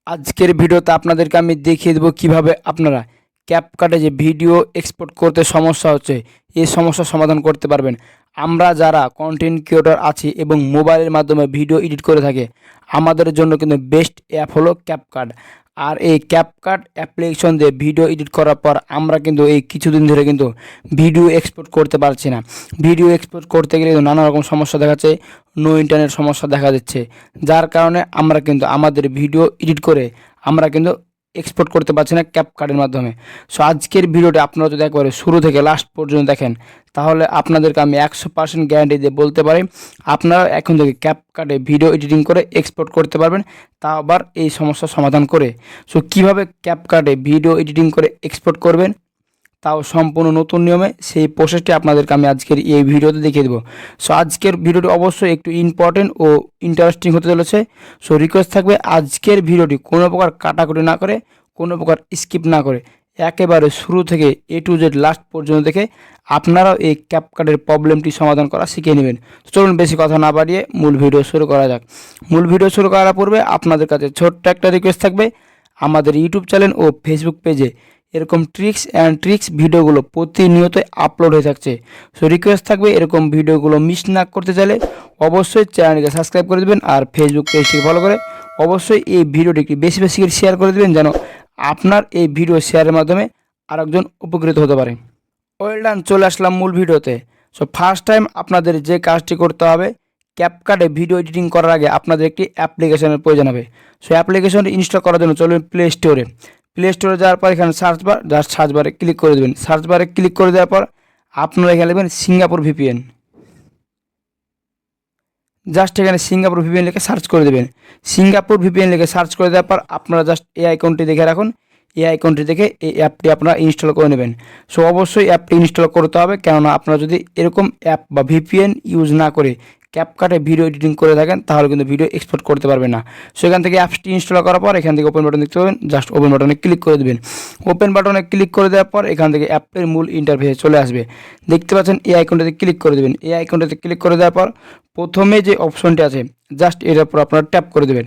আজকের ভিডিওতে আপনাদেরকে আমি দেখিয়ে দেবো কিভাবে আপনারা ক্যাপকাটে যে ভিডিও এক্সপোর্ট করতে সমস্যা হচ্ছে এই সমস্যার সমাধান করতে পারবেন। আমরা যারা কন্টেন্ট ক্রিয়েটর আছি এবং মোবাইলের মাধ্যমে ভিডিও এডিট করে থাকে, আমাদের জন্য কিন্তু বেস্ট অ্যাপ হলো ক্যাপকাট। আর এই ক্যাপকাট অ্যাপ্লিকেশন দিয়ে ভিডিও এডিট করার পর আমরা কিন্তু এই কিছুদিন ধরে কিন্তু ভিডিও এক্সপোর্ট করতে পারছি না। ভিডিও এক্সপোর্ট করতে গেলে নানা রকম সমস্যা দেখাচ্ছে, নো ইন্টারনেট সমস্যা দেখা যাচ্ছে, যার কারণে আমরা কিন্তু আমাদের ভিডিও এডিট করে আমরা কিন্তু এক্সপোর্ট করতে পারছি না ক্যাপকাটের মাধ্যমে। সো আজকের ভিডিওটা আপনারা যদি একবারে শুরু থেকে লাস্ট পর্যন্ত দেখেন, তাহলে আপনাদেরকে আমি 100% গ্যারান্টি দিয়ে বলতে পারি আপনারা এখন থেকে ক্যাপকাটে ভিডিও এডিটিং করে এক্সপোর্ট করতে পারবেন, তা আবার এই সমস্যার সমাধান করে। সো কীভাবে ক্যাপকাটে ভিডিও এডিটিং করে এক্সপোর্ট করবেন, তাও সম্পূর্ণ নতুন নিয়মে, সেই প্রসেসটি আপনাদেরকে আমি আজকের এই ভিডিওতে দেখিয়ে দেবো। সো আজকের ভিডিওটি অবশ্যই একটু ইম্পর্টেন্ট ও ইন্টারেস্টিং হতে চলেছে। সো রিকোয়েস্ট থাকবে আজকের ভিডিওটি কোনো প্রকার কাটাকুটি না করে, কোনো প্রকার স্কিপ না করে একেবারে শুরু থেকে A to Z লাস্ট পর্যন্ত দেখে আপনারাও এই ক্যাপকাটের প্রবলেমটি সমাধান করা শিখে নেবেন। চলুন বেশি কথা না বাড়িয়ে মূল ভিডিও শুরু করা যাক। মূল ভিডিও শুরু করার পূর্বে আপনাদের কাছে ছোট্ট একটা রিকোয়েস্ট থাকবে, আমাদের ইউটিউব চ্যানেল ও ফেসবুক পেজে এরকম ট্রিক্স ভিডিওগুলো প্রতিনিয়ত আপলোড হয়ে থাকছে। সো রিকোয়েস্ট থাকবে এরকম ভিডিওগুলো মিস না করতে চাইলে অবশ্যই চ্যানেলকে সাবস্ক্রাইব করে দেবেন, আর ফেসবুক পেজটিকে ফলো করে অবশ্যই এই ভিডিওটি একটি বেশি বেশি করে শেয়ার করে দেবেন, যেন আপনার এই ভিডিও শেয়ারের মাধ্যমে আরেকজন উপকৃত হতে পারে। ওয়েল ডান, চলে আসলাম মূল ভিডিওতে। সো ফার্স্ট টাইম আপনাদের যে কাজটি করতে হবে, ক্যাপকাটে ভিডিও এডিটিং করার আগে আপনাদের একটি অ্যাপ্লিকেশনের প্রয়োজন হবে। সো অ্যাপ্লিকেশনটি ইনস্টল করার জন্য চলুন প্লে স্টোরে যাওয়ার পর এখানে সার্চ বারে ক্লিক করে দেবেন। সার্চ বারে ক্লিক করে দেওয়ার পর আপনারা এখানে লিখবেন সিঙ্গাপুর ভিপিএন। জাস্ট এখানে সিঙ্গাপুর ভিপিএন লিখে সার্চ করে দেবেন। সিঙ্গাপুর ভিপিএন লিখে সার্চ করে দেওয়ার পর আপনারা জাস্ট এই আইকনটি দেখে রাখুন। এই আইকনটি দেখে এই অ্যাপটি আপনারা ইনস্টল করে নেবেন। সো অবশ্যই অ্যাপটি ইনস্টল করতে হবে, কেননা আপনারা যদি এরকম অ্যাপ বা ভিপিএন ইউজ না করে ক্যাপকাটে ভিডিও এডিটিং করে থাকেন, তাহলে কিন্তু ভিডিও এক্সপোর্ট করতে পারবেন না। সো এখান থেকে অ্যাপসটি ইনস্টল করার পর এখান থেকে ওপেন বাটন দেখতে পাবেন, জাস্ট ওপেন বাটনে ক্লিক করে দেবেন। ওপেন বাটনে ক্লিক করে দেওয়ার পর এখান থেকে অ্যাপের মূল ইন্টারফেসে চলে আসবে। দেখতে পাচ্ছেন এই আইকনটাতে ক্লিক করে দেবেন। এই আইকনটাতে ক্লিক করে দেওয়ার পর প্রথমে যে অপশনটি আছে জাস্ট এটার উপর আপনারা ট্যাপ করে দেবেন।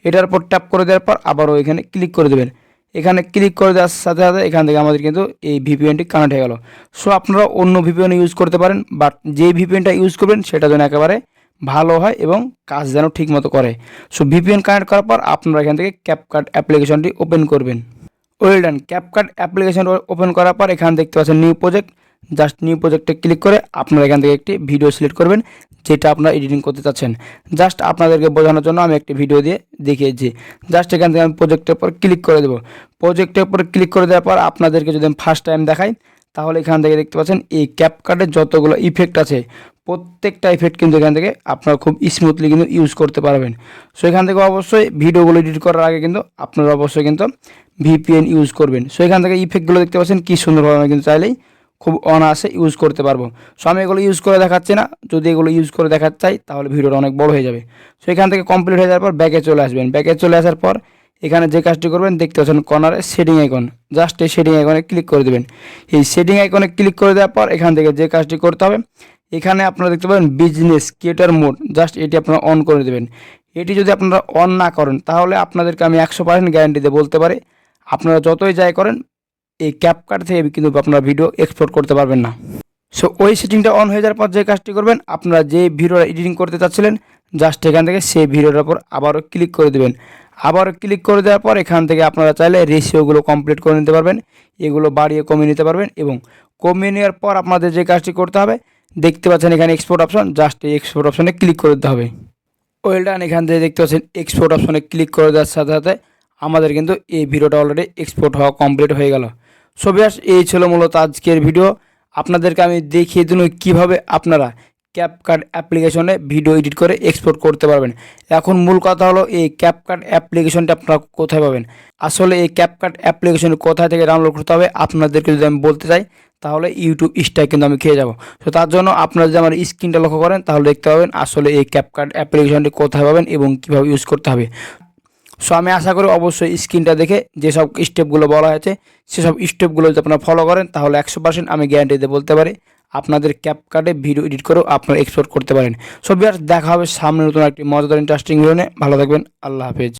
এটার উপর ট্যাপ করে দেওয়ার পর আবারও এখানে ক্লিক করে দেবেন। এখানে ক্লিক করে দেওয়ার সাথে সাথে এখান থেকে আমাদের কিন্তু এই ভিপিএনটি কানেক্ট হয়ে গেল। সো আপনারা অন্য ভিপিএন ইউজ করতে পারেন, বাট যে ভিপিএনটা ইউজ করবেন সেটা যেন একেবারে ভালো হয় এবং কাজ যেন ঠিকমতো করে। সো ভিপিএন কানেক্ট করার পর আপনারা এখান থেকে ক্যাপকাট অ্যাপ্লিকেশনটি ওপেন করবেন। Well done, CapCut application open করার পর এখানে দেখতে পাচ্ছেন নিউ প্রজেক্ট। জাস্ট নিউ প্রজেক্টে ক্লিক করে আপনারা এখান থেকে একটি ভিডিও সিলেক্ট করবেন যেটা আপনারা এডিটিং করতে চাচ্ছেন। জাস্ট আপনাদেরকে বোঝানোর জন্য আমি একটি ভিডিও দিয়ে দেখিয়েছি। জাস্ট এখান থেকে আমি প্রজেক্টের উপর ক্লিক করে দেবো। প্রজেক্টের উপর ক্লিক করে দেওয়ার পর আপনাদেরকে যদি আমি ফার্স্ট টাইম দেখাই, তাহলে এখান থেকে দেখতে পাচ্ছেন এই ক্যাপকাটের যতগুলো ইফেক্ট আছে প্রত্যেকটা ইফেক্ট কিন্তু এখান থেকে আপনারা খুব স্মুথলি কিন্তু ইউজ করতে পারবেন। সো এখান থেকে অবশ্যই ভিডিওগুলো এডিট করার আগে কিন্তু আপনারা অবশ্যই কিন্তু ভিপিএন ইউজ করবেন। সো এখান থেকে ইফেক্টগুলো দেখতে পাচ্ছেন কী সুন্দরভাবে আমি কিন্তু চাইলেই খুব অনায়াসে ইউজ করতে পারবো। সো আমি এগুলো ইউজ করে দেখাচ্ছি না, যদি এগুলো ইউজ করে দেখাতে চাই তাহলে ভিডিওটা অনেক বড় হয়ে যাবে। সো এখান থেকে কমপ্লিট হয়ে যাওয়ার পর ব্যাকে চলে আসবেন। ব্যাকে চলে আসার পর এখানে যে কাজটি করবেন দেখতে পাচ্ছেন কর্নারে সেটিং আইকন, জাস্ট এই সেটিং আইকনে ক্লিক করে দেবেন। এই সেটিং আইকনে ক্লিক করে দেওয়ার পর এখান থেকে যে কাজটি করতে হবে, এখানে আপনারা দেখতে পাবেন বিজনেস ক্রিয়েটর মোড, জাস্ট এটি আপনারা অন করে দেবেন। এটি যদি আপনারা অন না করেন, তাহলে আপনাদেরকে আমি 100% গ্যারান্টি দিয়ে বলতে পারি আপনারা যতই যাই করেন এই ক্যাপকাট থেকে কিন্তু আপনারা ভিডিও এক্সপোর্ট করতে পারবেন না। সো ওই সেটিংটা অন হয়ে যাওয়ার পর যে কাজটি করবেন, আপনারা যে ভিডিওটা এডিটিং করতে চাচ্ছিলেন জাস্ট এখান থেকে সেই ভিডিওটার উপর আবারও ক্লিক করে দেবেন। আবারও ক্লিক করে দেওয়ার পর এখান থেকে আপনারা চাইলে রেশিওগুলো কমপ্লিট করে নিতে পারবেন, এগুলো বাড়িয়ে কমিয়ে নিতে পারবেন। এবং কমিয়ে নেওয়ার পর আপনাদের যে কাজটি করতে হবে দেখতে পাচ্ছেন এখানে এক্সপোর্ট অপশন, জাস্ট এই এক্সপোর্ট অপশনে ক্লিক করে দিতে হবে। ওয়েল ডান, এখান থেকে দেখতে পাচ্ছেন এক্সপোর্ট অপশনে ক্লিক করে দেওয়ার সাথে সাথে আমাদের কিন্তু এই ভিডিওটা অলরেডি এক্সপোর্ট হওয়া কমপ্লিট হয়ে গেল। সো ভিউয়ার্স, এই ছিল মূলত আজকের ভিডিও। আপনাদেরকে আমি দেখিয়ে দিন কীভাবে আপনারা ক্যাপকাট অ্যাপ্লিকেশনে ভিডিও এডিট করে এক্সপোর্ট করতে পারবেন। এখন মূল কথা হলো এই ক্যাপকাট অ্যাপ্লিকেশনটা আপনারা কোথায় পাবেন। আসলে এই ক্যাপকাট অ্যাপ্লিকেশন কোথায় থেকে ডাউনলোড করতে হবে আপনাদেরকে যদি আমি বলতে চাই, তাহলে ইউটিউব স্ট্রাইক কিন্তু আমি খেয়ে যাব। তো তার জন্য আপনারা যদি আমার স্ক্রিনটা লক্ষ্য করেন, তাহলে দেখতে পাবেন আসলে এই ক্যাপকাট অ্যাপ্লিকেশনটি কোথায় পাবেন এবং কীভাবে ইউজ করতে হবে। সো আমি আশা করি অবশ্যই স্ক্রিনটা দেখে যেসব স্টেপগুলো বলা হয়েছে সেসব স্টেপগুলো যদি আপনারা ফলো করেন, তাহলে 100% আমি গ্যারান্টি দিয়ে বলতে পারি আপনাদের ক্যাপকাটে ভিডিও এডিট করেও আপনারা এক্সপোর্ট করতে পারেন। সো ভিউয়ার্স, দেখা হবে সামনে নতুন একটি মজাদার ইন্টারেস্টিং ভিডিও নিয়ে। ভালো থাকবেন, আল্লাহ হাফেজ।